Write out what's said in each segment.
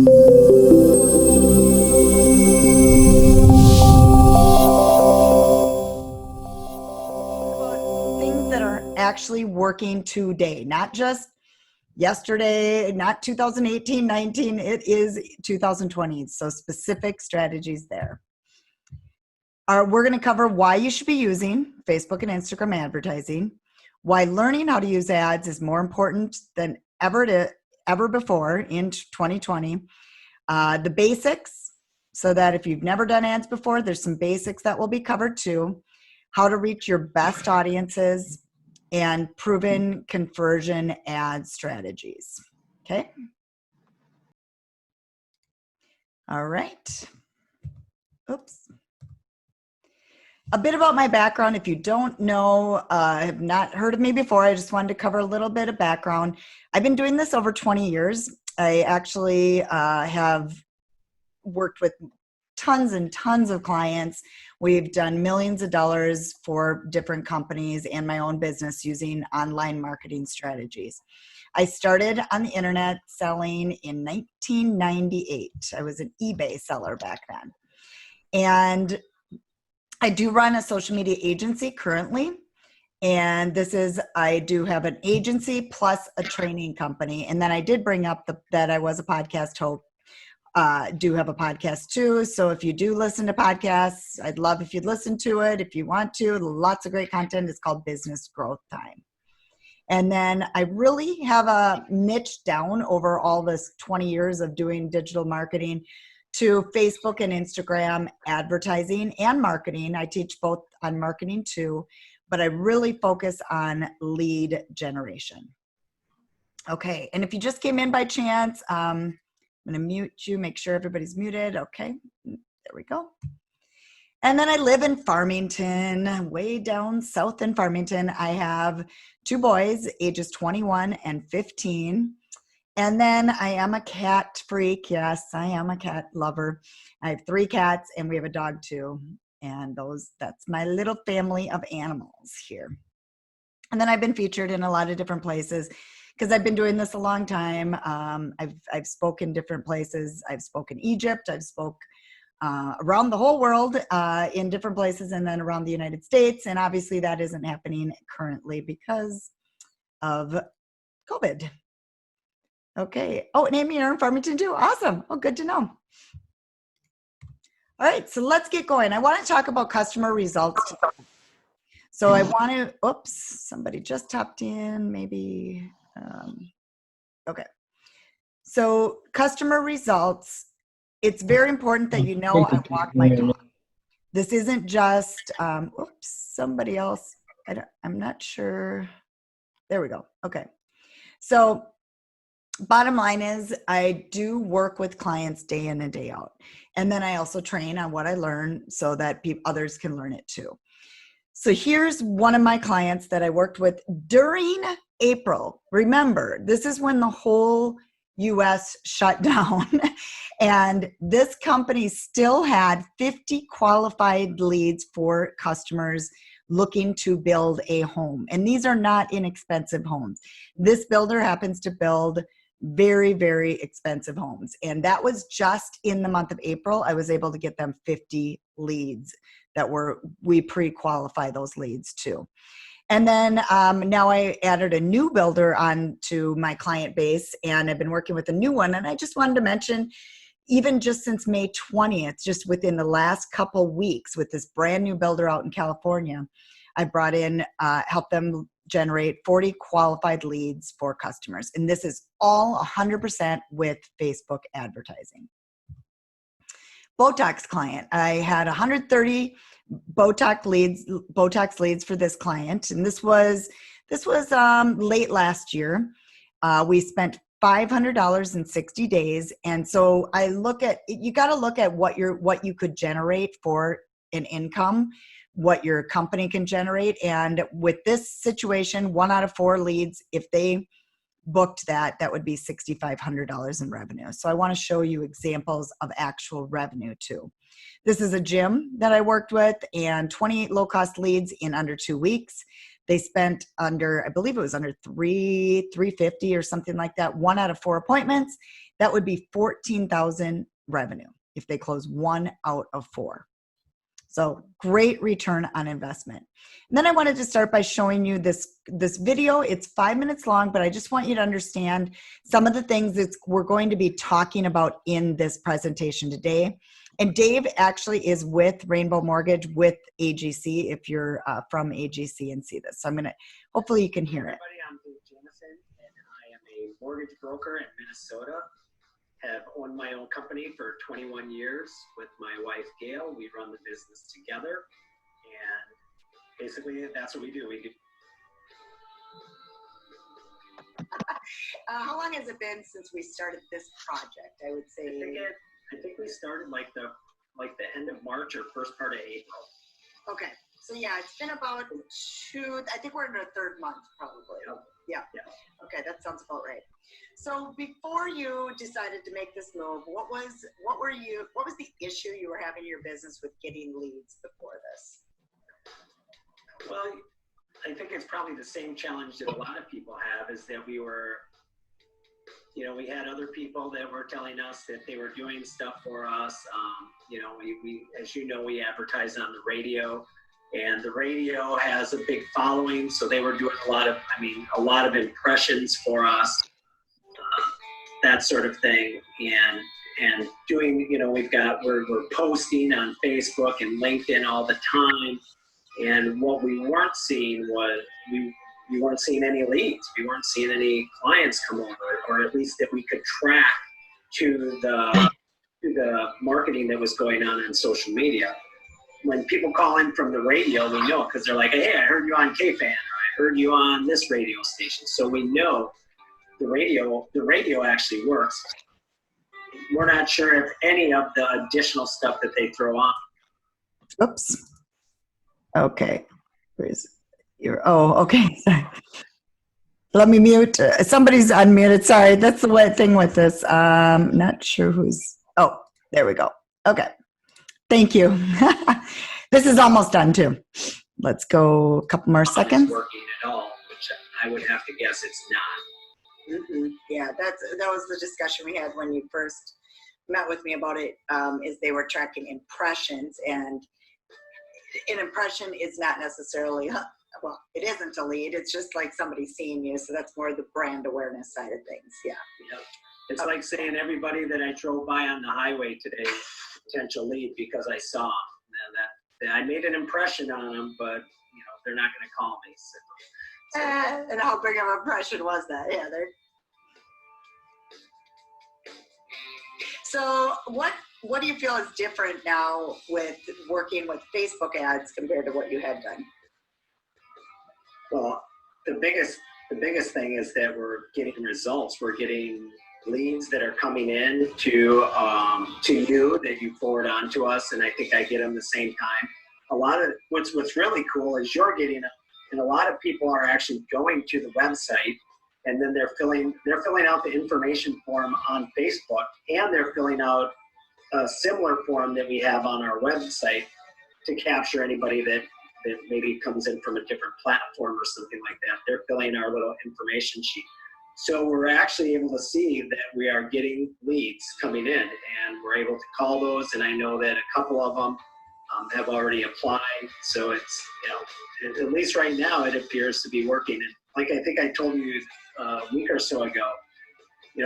Things that are actually working today, not just yesterday, not 2018, 19, it is 2020. So specific strategies there. We're going to cover why you should be using Facebook and Instagram advertising, why learning how to use ads is more important than ever before in 2020, the basics, so that if you've never done ads before, there's some basics that will be covered too, how to reach your best audiences, and proven conversion ad strategies. Okay. All right. Oops. A bit about my background. If you don't know, have not heard of me before, I just wanted to cover a little bit of background. I've been doing this over 20 years. I actually have worked with tons and tons of clients. We've done millions of dollars for different companies and my own business using online marketing strategies. I started on the internet selling in 1998. I was an eBay seller back then. And I do run a social media agency currently. And I do have an agency plus a training company. And then I did bring up that I was a podcast host. Do have a podcast too. So if you do listen to podcasts, I'd love if you'd listen to it. If you want to, lots of great content. It's called Business Growth Time. And then I really have a niche down over all this 20 years of doing digital marketing to Facebook and Instagram advertising and marketing. I teach both on marketing too, but I really focus on lead generation. Okay, and if you just came in by chance, I'm gonna mute you, make sure everybody's muted. Okay, there we go. And then I live in Farmington, way down south in Farmington. I have 2 boys, ages 21 and 15. And then I am a cat freak. Yes, I am a cat lover. I have 3 cats and we have a dog too. And that's my little family of animals here. And then I've been featured in a lot of different places because I've been doing this a long time. I've spoken different places. I've spoken Egypt. I've spoke around the whole world in different places, and then around the United States. And obviously that isn't happening currently because of COVID. Okay. Oh, and Amy, you're in Farmington too. Awesome. Oh, good to know. All right, so let's get going. I want to talk about customer results. So I want to, oops, somebody just tapped in, maybe. Okay. So customer results, it's very important that you know I walk my talk. This isn't just, oops, somebody else. I'm not sure. There we go. Okay. So bottom line is I do work with clients day in and day out. And then I also train on what I learn so that others can learn it too. So here's one of my clients that I worked with during April. Remember, this is when the whole US shut down. And this company still had 50 qualified leads for customers looking to build a home. And these are not inexpensive homes. This builder happens to build very, very expensive homes. And that was just in the month of April. I was able to get them 50 leads we pre-qualify those leads too. And then now I added a new builder onto my client base, and I've been working with a new one. And I just wanted to mention, even just since May 20th, just within the last couple weeks with this brand new builder out in California, I brought in, helped them generate 40 qualified leads for customers. And this is all 100% with Facebook advertising. Botox client. I had 130 Botox leads for this client. And this was late last year. We spent $500 in 60 days. And so I you got to look at what you could generate for an income, what your company can generate. And with this situation, 1 out of 4 leads, if they booked that would be $6,500 in revenue. So I want to show you examples of actual revenue too. This is a gym that I worked with, and 28 low-cost leads in under 2 weeks. they spent under, I believe it was under 350 or something like that, 1 out of 4 appointments. That would be 14,000 revenue if they close 1 out of 4. So great return on investment. And then I wanted to start by showing you this video. It's 5 minutes long, but I just want you to understand some of the things that we're going to be talking about in this presentation today. And Dave actually is with Rainbow Mortgage with AGC, if you're from AGC and see this. So I'm going to, hopefully you can hear it. Everybody, I'm Dave Jamison, and I am a mortgage broker in Minnesota. Have owned my own company for 21 years with my wife, Gail. We run the business together, and basically that's what we do. How long has it been since we started this project? I would say. I think we started like the end of March or first part of April. Okay, so yeah, it's been about 2. I think we're in our 3rd month, probably. Yeah. Okay, that sounds about right. So before you decided to make this move, what was the issue you were having in your business with getting leads before this? Well, I think it's probably the same challenge that a lot of people have, is that we had other people that were telling us that they were doing stuff for us. We as you know, we advertise on the radio, and the radio has a big following, so they were doing a lot of impressions for us, that sort of thing, and doing, we're posting on Facebook and LinkedIn all the time, and what we weren't seeing was we weren't seeing any leads. We weren't seeing any clients come over, or at least that we could track to the marketing that was going on social media. When people call in from the radio, we know, because they're like, hey, I heard you on KFan, or I heard you on this radio station. So we know the radio actually works. We're not sure if any of the additional stuff that they throw on. Oops. Okay. Okay. Sorry. Let me mute. Somebody's unmuted. Sorry. That's the thing with this. Not sure who's. Oh, there we go. Okay. Thank you. This is almost done too. Let's go a couple more seconds. It's working at all, which I would have to guess it's not. Yeah, that was the discussion we had when you first met with me about it, is they were tracking impressions, and an impression is not necessarily, well, it isn't a lead. It's just like somebody seeing you. So that's more the brand awareness side of things. Yeah. Yep. It's like saying everybody that I drove by on the highway today, potential lead, because I saw them. And that I made an impression on them, but they're not going to call me. So. And how big of an impression was that? Yeah. So what do you feel is different now with working with Facebook ads compared to what you had done? Well, the biggest thing is that we're getting results. We're getting leads that are coming in to you that you forward on to us, and I think I get them the same time. A lot of what's really cool is you're getting them, and a lot of people are actually going to the website, and then they're filling out the information form on Facebook, and they're filling out a similar form that we have on our website to capture anybody that maybe comes in from a different platform or something like that. They're filling our little information sheet. So we're actually able to see that we are getting leads coming in, and we're able to call those. And I know that a couple of them have already applied. So it's, at least right now, it appears to be working. And like I think I told you a week or so ago,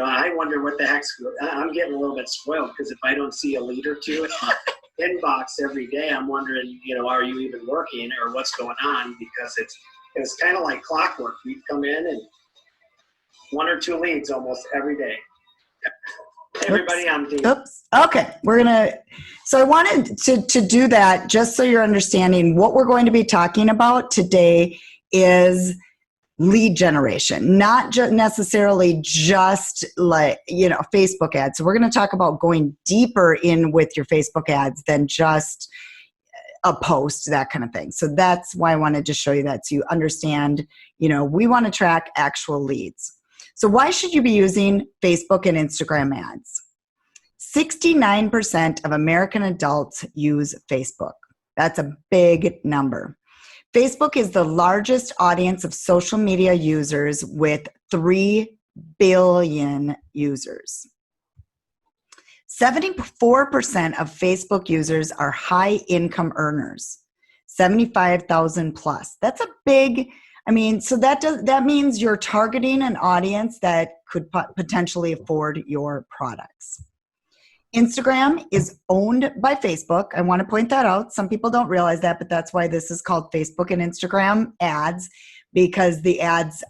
I wonder what the heck's, I'm getting a little bit spoiled, because if I don't see a lead or two in my inbox every day, I'm wondering, are you even working, or what's going on? Because it's kind of like clockwork. We come in and 1 or 2 leads almost every day. Everybody on team. Oops. Okay. So I wanted to do that just so you're understanding what we're going to be talking about today is lead generation, not just necessarily just like, Facebook ads. So we're going to talk about going deeper in with your Facebook ads than just a post, that kind of thing. So that's why I wanted to show you that, so you understand, we want to track actual leads. So why should you be using Facebook and Instagram ads? 69% of American adults use Facebook. That's a big number. Facebook is the largest audience of social media users with 3 billion users. 74% of Facebook users are high income earners, 75,000 plus. That's a big, so that means you're targeting an audience that could potentially afford your products. Instagram is owned by Facebook. I want to point that out. Some people don't realize that, but that's why this is called Facebook and Instagram ads, because the ads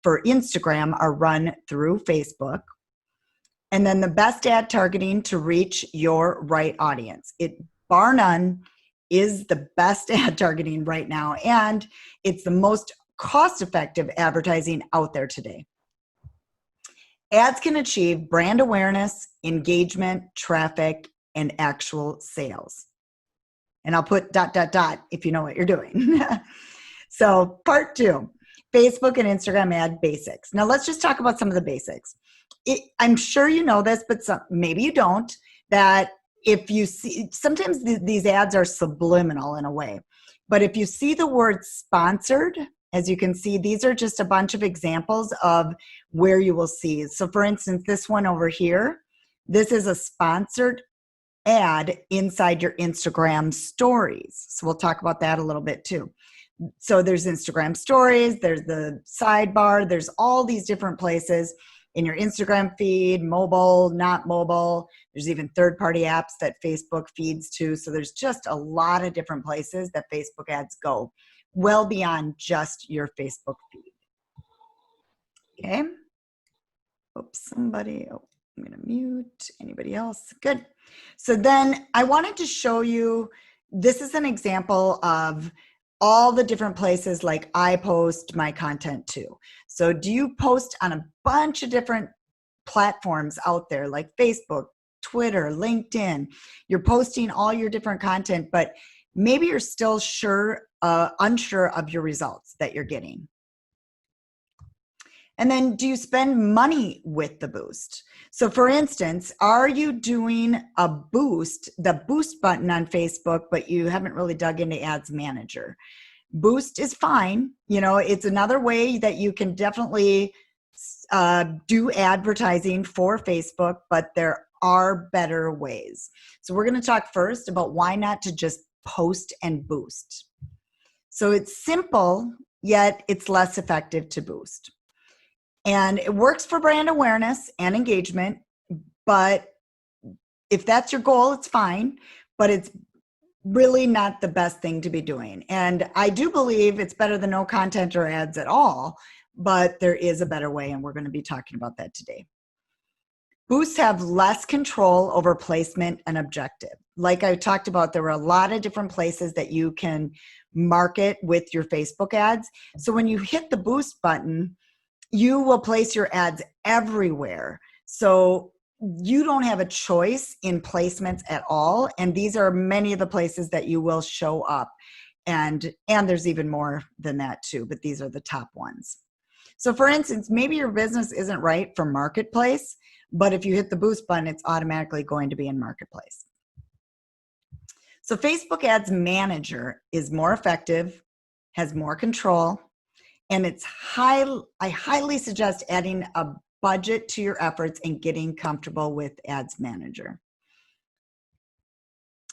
for Instagram are run through Facebook. And then the best ad targeting to reach your right audience. It, bar none, is the best ad targeting right now, and it's the most cost-effective advertising out there today. Ads can achieve brand awareness, engagement, traffic, and actual sales. And I'll put ... if you know what you're doing. So part 2, Facebook and Instagram ad basics. Now let's just talk about some of the basics. I'm sure you know this, but maybe you don't, that if you see, sometimes these ads are subliminal in a way, but if you see the word sponsored, as you can see, these are just a bunch of examples of where you will see. So for instance, this one over here, this is a sponsored ad inside your Instagram stories. So we'll talk about that a little bit too. So there's Instagram stories, there's the sidebar, there's all these different places in your Instagram feed, mobile, not mobile. There's even third-party apps that Facebook feeds to. So there's just a lot of different places that Facebook ads go, well beyond just your Facebook feed. Okay. Oops, I'm going to mute. Anybody else? Good. So then I wanted to show you, this is an example of all the different places like I post my content to. So do you post on a bunch of different platforms out there like Facebook, Twitter, LinkedIn? You're posting all your different content, but maybe you're still unsure of your results that you're getting. And then do you spend money with the boost? So for instance, are you doing a boost, the boost button on Facebook, but you haven't really dug into Ads Manager? Boost is fine. It's another way that you can definitely do advertising for Facebook, but there are better ways. So we're going to talk first about why not to just post and boost. So it's simple, yet it's less effective to boost. And it works for brand awareness and engagement, but if that's your goal, it's fine, but it's really not the best thing to be doing. And I do believe it's better than no content or ads at all, but there is a better way, and we're going to be talking about that today. Boosts have less control over placement and objective. Like I talked about, there were a lot of different places that you can market with your Facebook ads. So when you hit the boost button, you will place your ads everywhere. So you don't have a choice in placements at all. And these are many of the places that you will show up. And there's even more than that too, but these are the top ones. So for instance, maybe your business isn't right for Marketplace, but if you hit the boost button, it's automatically going to be in Marketplace. So Facebook Ads Manager is more effective, has more control, and I highly suggest adding a budget to your efforts and getting comfortable with Ads Manager.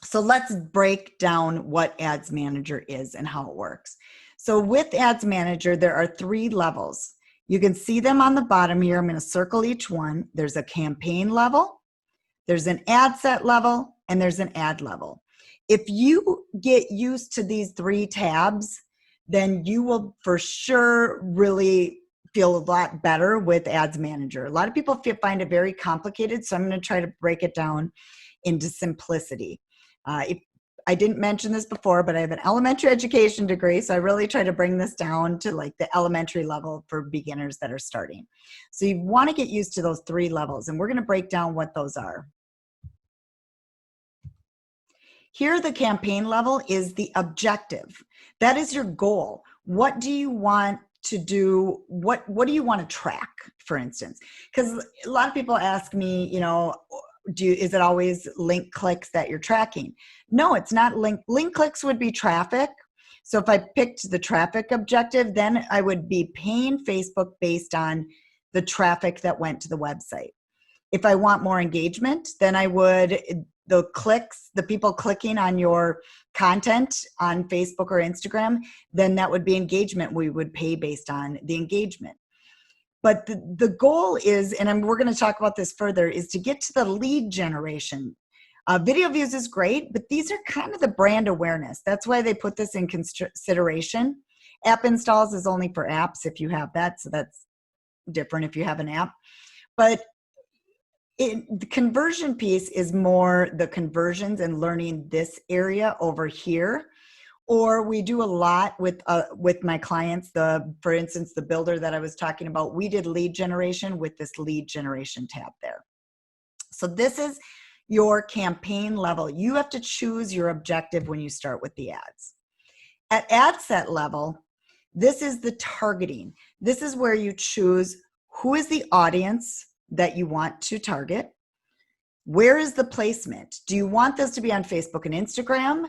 So let's break down what Ads Manager is and how it works. So with Ads Manager, there are 3 levels. You can see them on the bottom here. I'm going to circle each one. There's a campaign level, there's an ad set level, and there's an ad level. If you get used to these 3 tabs, then you will for sure really feel a lot better with Ads Manager. A lot of people find it very complicated, so I'm going to try to break it down into simplicity. If I didn't mention this before, but I have an elementary education degree, so I really try to bring this down to like the elementary level for beginners that are starting. So you want to get used to those 3 levels, and we're going to break down what those are. Here, the campaign level is the objective. That is your goal. What do you want to do? What do you want to track, for instance? Because a lot of people ask me, is it always link clicks that you're tracking? No, it's not link clicks would be traffic. So if I picked the traffic objective, then I would be paying Facebook based on the traffic that went to the website. If I want more engagement, then I would, the clicks, the people clicking on your content on Facebook or Instagram, then that would be engagement. We would pay based on the engagement. But the goal is, and we're going to talk about this further, is to get to the lead generation. Video views is great, but these are kind of the brand awareness. That's why they put this in consideration. App installs is only for apps if you have that, so that's different if you have an app. But the conversion piece is more the conversions and learning this area over here. Or we do a lot with my clients. For instance, the builder that I was talking about, we did lead generation with this lead generation tab there. So this is your campaign level. You have to choose your objective when you start with the ads. At ad set level, this is the targeting. This is where you choose who is the audience that you want to target. Where is the placement? Do you want this to be on Facebook and Instagram?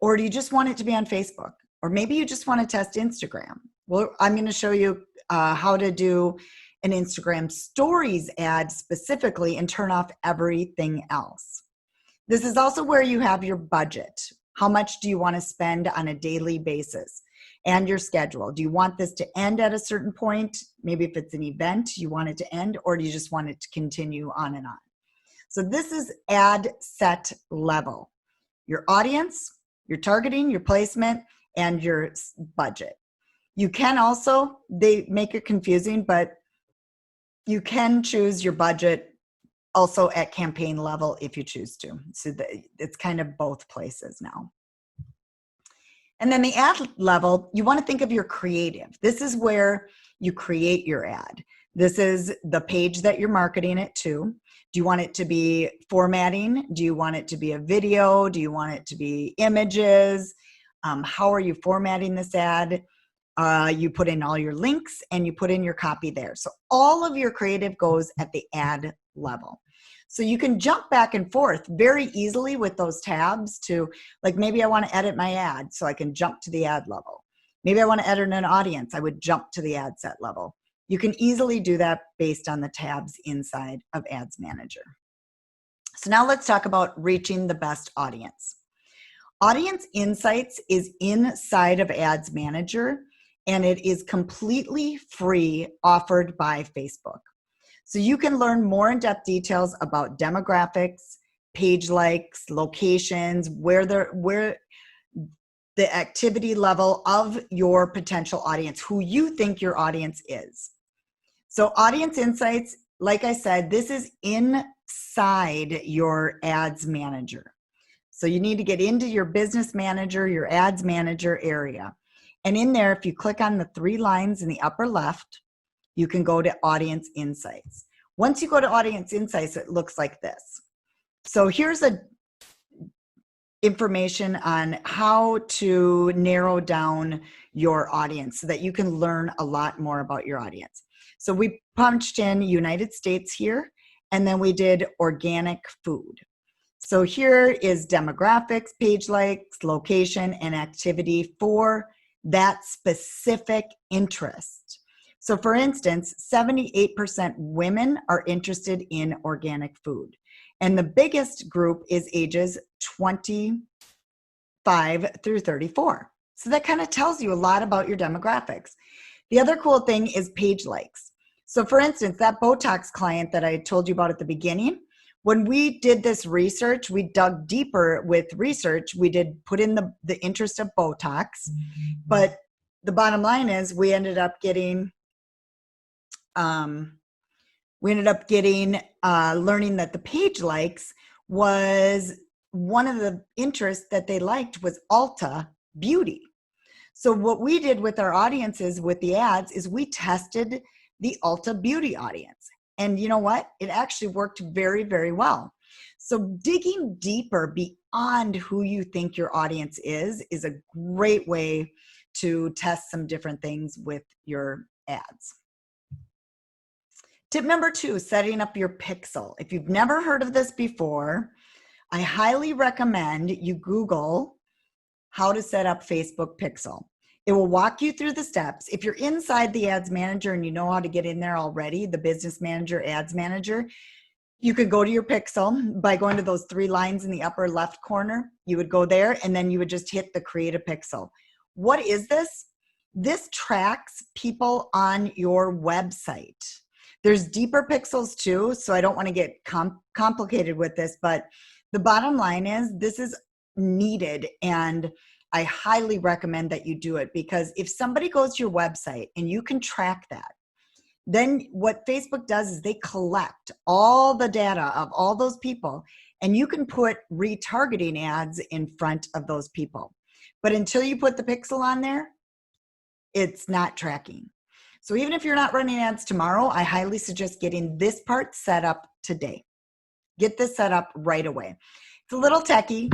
Or do you just want it to be on Facebook? Or maybe you just want to test Instagram. Well, I'm going to show you how to do an Instagram stories ad specifically and turn off everything else. This is also where you have your budget. How much do you want to spend on a daily basis? And your schedule. Do you want this to end at a certain point? Maybe if it's an event, you want it to end, or do you just want it to continue on and on? So this is ad set level. Your audience, your targeting, your placement, and your budget. You can also, they make it confusing, but you can choose your budget also at campaign level if you choose to. So it's kind of both places now. And then the ad level, you want to think of your creative. This is where you create your ad. This is the page that you're marketing it to. Do you want it to be formatting? Do you want it to be a video? Do you want it to be images? How are you formatting this ad? You put in all your links and you put in your copy there. So all of your creative goes at the ad level. So you can jump back and forth very easily with those tabs to, like, maybe I want to edit my ad, so I can jump to the ad level. Maybe I want to edit an audience, I would jump to the ad set level. You can easily do that based on the tabs inside of Ads Manager. So now let's talk about reaching the best audience. Audience Insights is inside of Ads Manager, and it is completely free, offered by Facebook. So you can learn more in-depth details about demographics, page likes, locations, where the activity level of your potential audience, who you think your audience is. So Audience Insights, like I said, this is inside your Ads Manager. So you need to get into your Business Manager, your Ads Manager area. And in there, if you click on the 3 lines in the upper left, you can go to Audience Insights. Once you go to Audience Insights, it looks like this. So here's information on how to narrow down your audience so that you can learn a lot more about your audience. So we punched in United States here, and then we did organic food. So here is demographics, page likes, location, and activity for that specific interest. So for instance, 78% women are interested in organic food. And the biggest group is ages 25 through 34. So that kind of tells you a lot about your demographics. The other cool thing is page likes. So for instance, that Botox client that I told you about at the beginning, when we did this research, we dug deeper with research. We did put in the interest of Botox, but the bottom line is we ended up getting learning that the page likes was one of the interests that they liked was Ulta beauty. So what we did with our audiences with the ads is we tested the Ulta beauty audience. And you know what? It actually worked very, very well. So digging deeper beyond who you think your audience is a great way to test some different things with your ads. Tip number 2, setting up your pixel. If you've never heard of this before, I highly recommend you Google how to set up Facebook Pixel. It will walk you through the steps. If you're inside the ads manager and you know how to get in there already, the business manager, ads manager, you could go to your pixel by going to those 3 lines in the upper left corner. You would go there and then you would just hit the create a pixel. What is this? This tracks people on your website. There's deeper pixels too, so I don't want to get complicated with this, but the bottom line is this is needed, and I highly recommend that you do it, because if somebody goes to your website and you can track that, then what Facebook does is they collect all the data of all those people, and you can put retargeting ads in front of those people. But until you put the pixel on there, it's not tracking. So even if you're not running ads tomorrow, I highly suggest getting this part set up today. Get this set up right away. It's a little techy,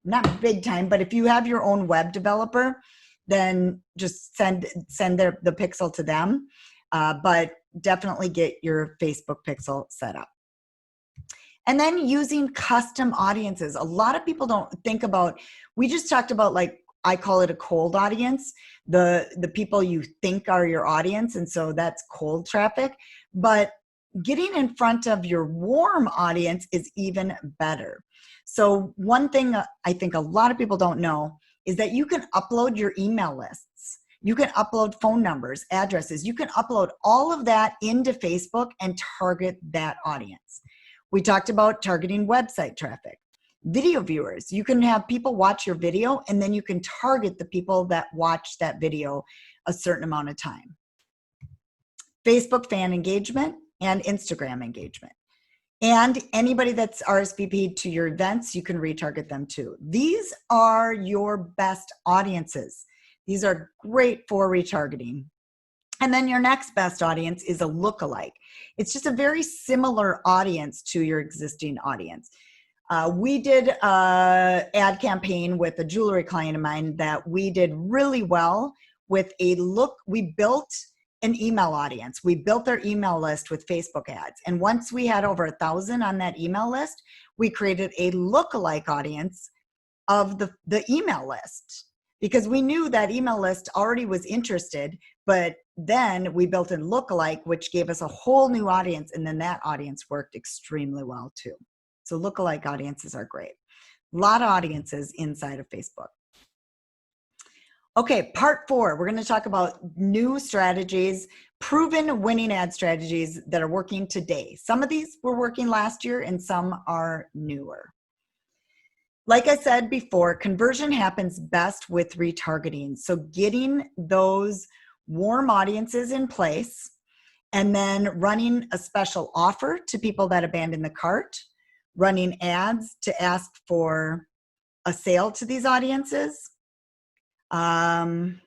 not big time, but if you have your own web developer, then just send the pixel to them. But definitely get your Facebook pixel set up. And then using custom audiences. A lot of people don't think about, we just talked about, like, I call it a cold audience, the people you think are your audience, and so that's cold traffic. But getting in front of your warm audience is even better. So one thing I think a lot of people don't know is that you can upload your email lists. You can upload phone numbers, addresses. You can upload all of that into Facebook and target that audience. We talked about targeting website traffic. Video viewers, you can have people watch your video, and then you can target the people that watch that video a certain amount of time. Facebook fan engagement and Instagram engagement. And anybody that's RSVP'd to your events, you can retarget them too. These are your best audiences. These are great for retargeting. And then your next best audience is a lookalike. It's just a very similar audience to your existing audience. We did an ad campaign with a jewelry client of mine that we did really well with we built an email audience. We built their email list with Facebook ads. And once we had over 1,000 on that email list, we created a lookalike audience of the email list, because we knew that email list already was interested, but then we built in lookalike, which gave us a whole new audience, and then that audience worked extremely well too. So lookalike audiences are great. A lot of audiences inside of Facebook. Okay, part 4, we're going to talk about new strategies, proven winning ad strategies that are working today. Some of these were working last year and some are newer. Like I said before, conversion happens best with retargeting. So getting those warm audiences in place and then running a special offer to people that abandon the cart, running ads to ask for a sale to these audiences. And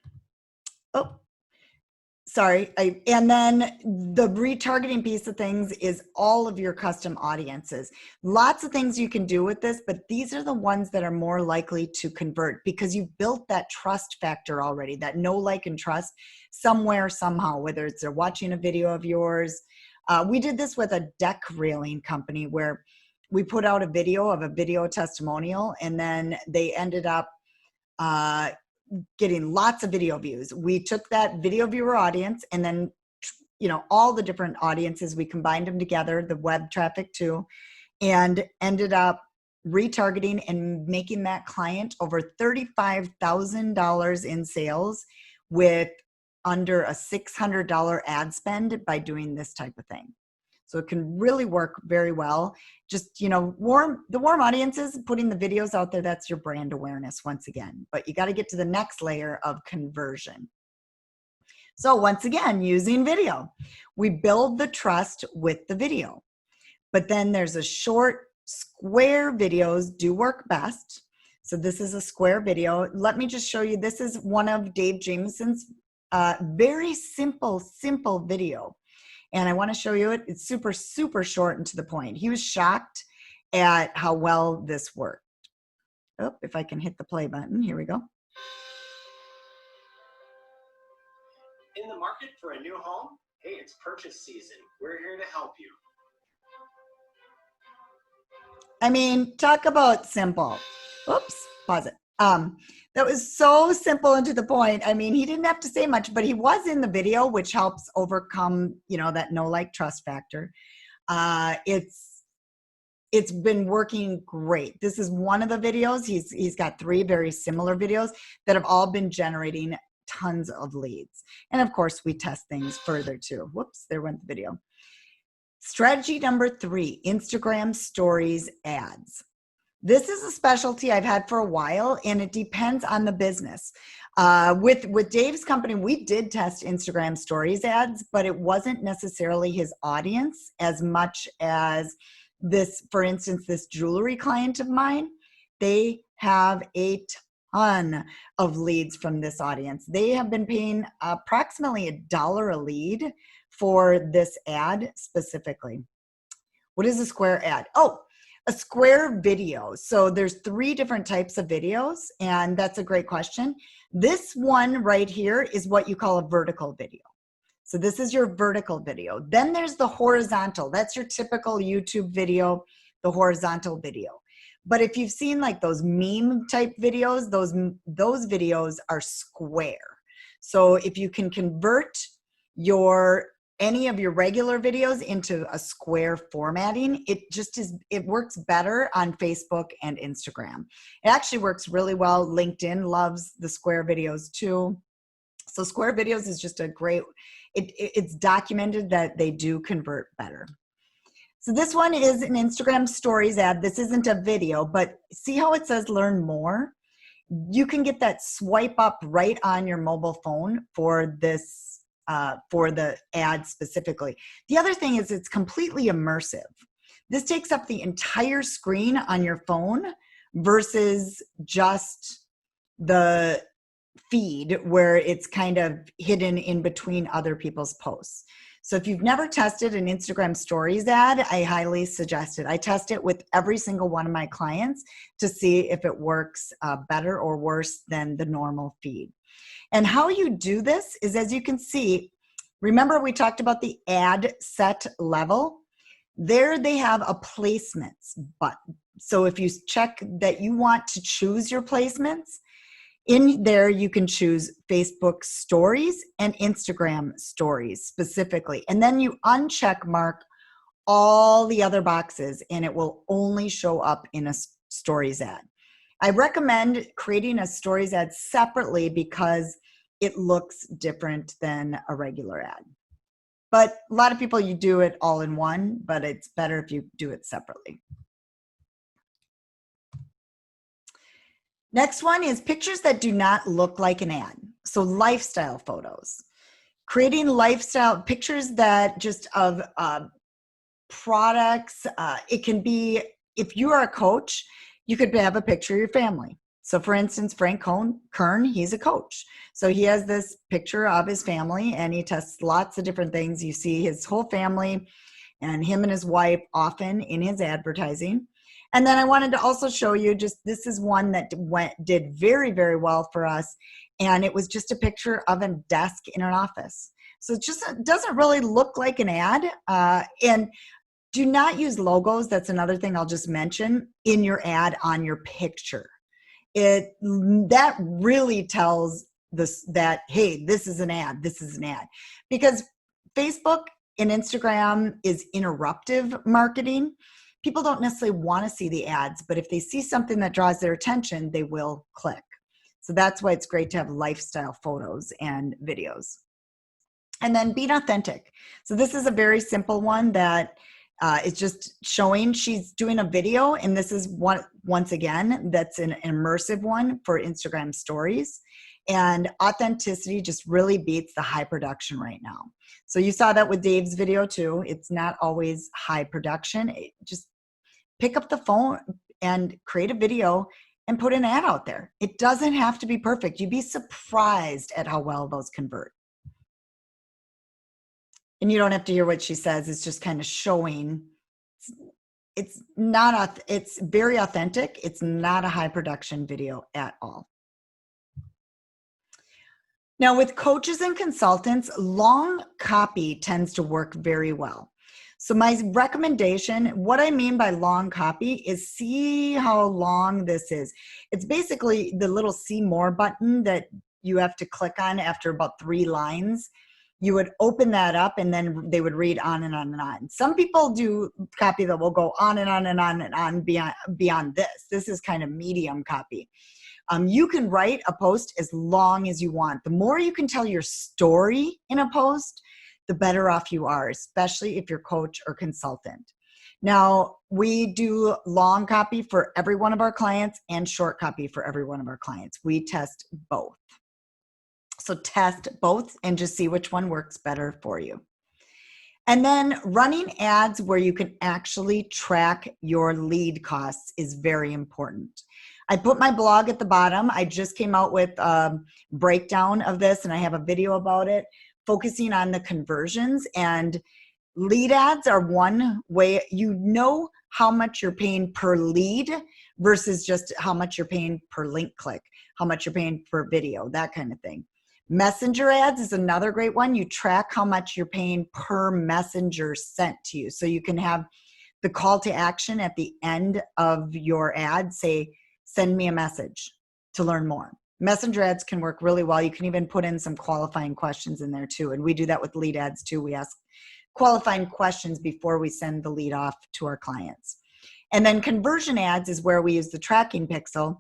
then the retargeting piece of things is all of your custom audiences. Lots of things you can do with this, but these are the ones that are more likely to convert because you've built that trust factor already, that know, like, and trust somewhere, somehow, whether it's they're watching a video of yours. We did this with a deck railing company where we put out a video of a video testimonial, and then they ended up getting lots of video views. We took that video viewer audience and then, all the different audiences, we combined them together, the web traffic too, and ended up retargeting and making that client over $35,000 in sales with under a $600 ad spend by doing this type of thing. So it can really work very well. Just, the warm audiences, putting the videos out there, that's your brand awareness once again. But you got to get to the next layer of conversion. So once again, using video, we build the trust with the video. But then there's a short square videos do work best. So this is a square video. Let me just show you. This is one of Dave Jameson's very simple video. And I want to show you it. It's super, super short and to the point. He was shocked at how well this worked. Oh, if I can hit the play button. Here we go. In the market for a new home? Hey, it's purchase season. We're here to help you. I mean, talk about simple. Oops, pause it. That was so simple and to the point. I mean, he didn't have to say much, but he was in the video, which helps overcome, you know, that no like trust factor. It's been working great. This is one of the videos. He's got 3 very similar videos that have all been generating tons of leads. And of course, we test things further too. Whoops, there went the video. Strategy number 3, Instagram stories ads. This is a specialty I've had for a while, and it depends on the business. With Dave's company, we did test Instagram stories ads, but it wasn't necessarily his audience as much as this, for instance, this jewelry client of mine. They have a ton of leads from this audience. They have been paying approximately $1 a lead for this ad specifically. What is a square ad? Oh, a square video. So there's 3 different types of videos, and that's a great question. This one right here is what you call a vertical video. So this is your vertical video. Then there's the horizontal. That's your typical YouTube video, the horizontal video. But if you've seen like those meme type videos, those videos are square. So if you can convert any of your regular videos into a square formatting, it works better on Facebook and Instagram. It actually works really well. LinkedIn loves the square videos too. So square videos is just a great, it's documented that they do convert better. So this one is an Instagram stories ad. This isn't a video, but see how it says learn more? You can get that swipe up right on your mobile phone for this, for the ad specifically. The other thing is it's completely immersive. This takes up the entire screen on your phone versus just the feed where it's kind of hidden in between other people's posts. So if you've never tested an Instagram stories ad, I highly suggest it. I test it with every single one of my clients to see if it works better or worse than the normal feed. And how you do this is, as you can see, remember we talked about the ad set level? There they have a placements button. So if you check that you want to choose your placements, in there you can choose Facebook stories and Instagram stories specifically. And then you uncheck mark all the other boxes and it will only show up in a stories ad. I recommend creating a stories ad separately because it looks different than a regular ad. But a lot of people, you do it all in one, but it's better if you do it separately. Next one is pictures that do not look like an ad. So lifestyle photos. Creating lifestyle pictures that just of products. It can be, if you are a coach, you could have a picture of your family. So for instance, Frank Kern, he's a coach. So he has this picture of his family and he tests lots of different things. You see his whole family and him and his wife often in his advertising. And then I wanted to also show you just, this is one that did very, very well for us. And it was just a picture of a desk in an office. So it just doesn't really look like an ad. And do not use logos. That's another thing I'll just mention in your ad on your picture. That really tells that, hey, this is an ad, this is an ad. Because Facebook and Instagram is interruptive marketing. People don't necessarily want to see the ads, but if they see something that draws their attention, they will click. So that's why it's great to have lifestyle photos and videos. And then being authentic. So this is a very simple one that it's just showing she's doing a video, and this is one, once again, that's an immersive one for Instagram stories. And authenticity just really beats the high production right now. So you saw that with Dave's video too. It's not always high production. Just pick up the phone and create a video and put an ad out there. It doesn't have to be perfect. You'd be surprised at how well those convert. And you don't have to hear what she says. It's just kind of showing. It's very authentic. It's not a high production video at all. Now with coaches and consultants, long copy tends to work very well. So my recommendation, what I mean by long copy is see how long this is. It's basically the little see more button that you have to click on after about 3 lines. You would open that up and then they would read on and on and on. Some people do copy that will go on and on and on and on beyond this. This is kind of medium copy. You can write a post as long as you want. The more you can tell your story in a post, the better off you are, especially if you're coach or consultant. Now, we do long copy for every one of our clients and short copy for every one of our clients. We test both. So test both and just see which one works better for you. And then running ads where you can actually track your lead costs is very important. I put my blog at the bottom. I just came out with a breakdown of this and I have a video about it, focusing on the conversions. And lead ads are one way you know how much you're paying per lead versus just how much you're paying per link click, how much you're paying per video, that kind of thing. Messenger ads is another great one. You track how much you're paying per messenger sent to you. So you can have the call to action at the end of your ad say, send me a message to learn more. Messenger ads can work really well. You can even put in some qualifying questions in there too. And we do that with lead ads too. We ask qualifying questions before we send the lead off to our clients. And then conversion ads is where we use the tracking pixel.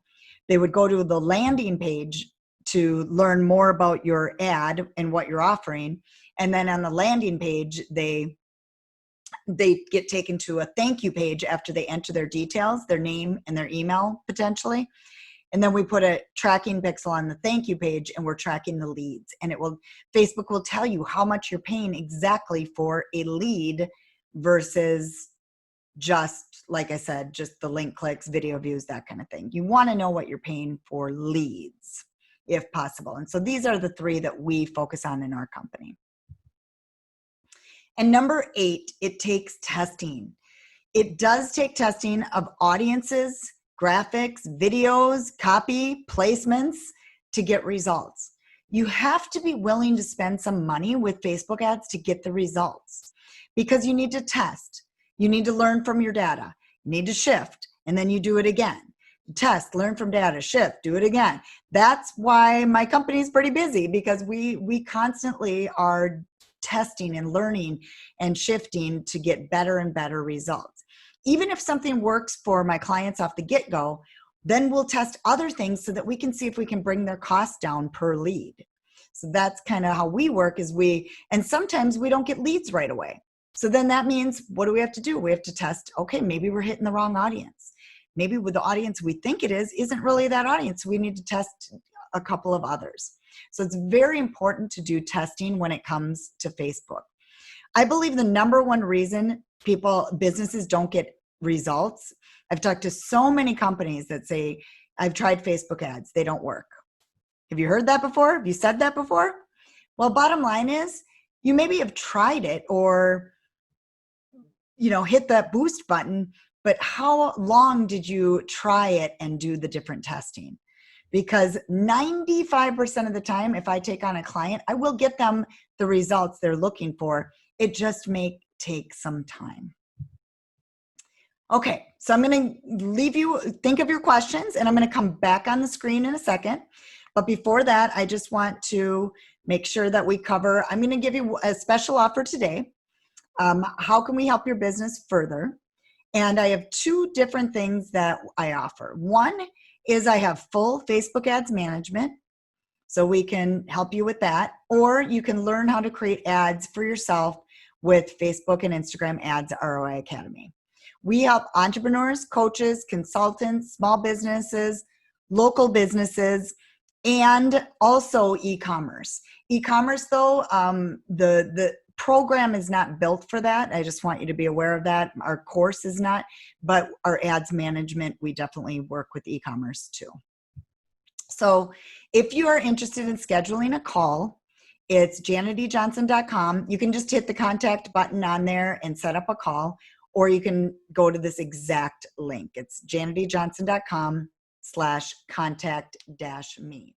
They would go to the landing page to learn more about your ad and what you're offering. And then on the landing page, they get taken to a thank you page after they enter their details, their name and their email potentially. And then we put a tracking pixel on the thank you page and we're tracking the leads. And Facebook will tell you how much you're paying exactly for a lead versus just, like I said, just the link clicks, video views, that kind of thing. You want to know what you're paying for leads if possible. And so these are the 3 that we focus on in our company. And number 8, it takes testing. It does take testing of audiences, graphics, videos, copy, placements to get results. You have to be willing to spend some money with Facebook ads to get the results because you need to test. You need to learn from your data. You need to shift, and then you do it again. Test, learn from data, shift, do it again. That's why my company is pretty busy because we constantly are testing and learning and shifting to get better and better results. Even if something works for my clients off the get-go, then we'll test other things so that we can see if we can bring their costs down per lead. So that's kind of how we work and sometimes we don't get leads right away. So then that means, what do we have to do? We have to test, okay, maybe we're hitting the wrong audience. Maybe with the audience we think it is, isn't really that audience. We need to test a couple of others. So it's very important to do testing when it comes to Facebook. I believe the number one reason businesses don't get results, I've talked to so many companies that say, I've tried Facebook ads, they don't work. Have you heard that before? Have you said that before? Well, bottom line is, you maybe have tried it or, hit that boost button, but how long did you try it and do the different testing? Because 95% of the time, if I take on a client, I will get them the results they're looking for. It just may take some time. Okay, so I'm going to leave you, think of your questions, and I'm going to come back on the screen in a second. But before that, I just want to make sure that we cover, I'm going to give you a special offer today. How can we help your business further? And I have 2 different things that I offer. One is I have full Facebook ads management, so we can help you with that. Or you can learn how to create ads for yourself with Facebook and Instagram Ads ROI Academy. We help entrepreneurs, coaches, consultants, small businesses, local businesses, and also e-commerce. E-commerce though, the program is not built for that. I just want you to be aware of that. Our course is not, but our ads management, we definitely work with e-commerce too. So if you are interested in scheduling a call, it's janetjohnson.com. You can just hit the contact button on there and set up a call, or you can go to this exact link. It's janetjohnson.com/contact-me.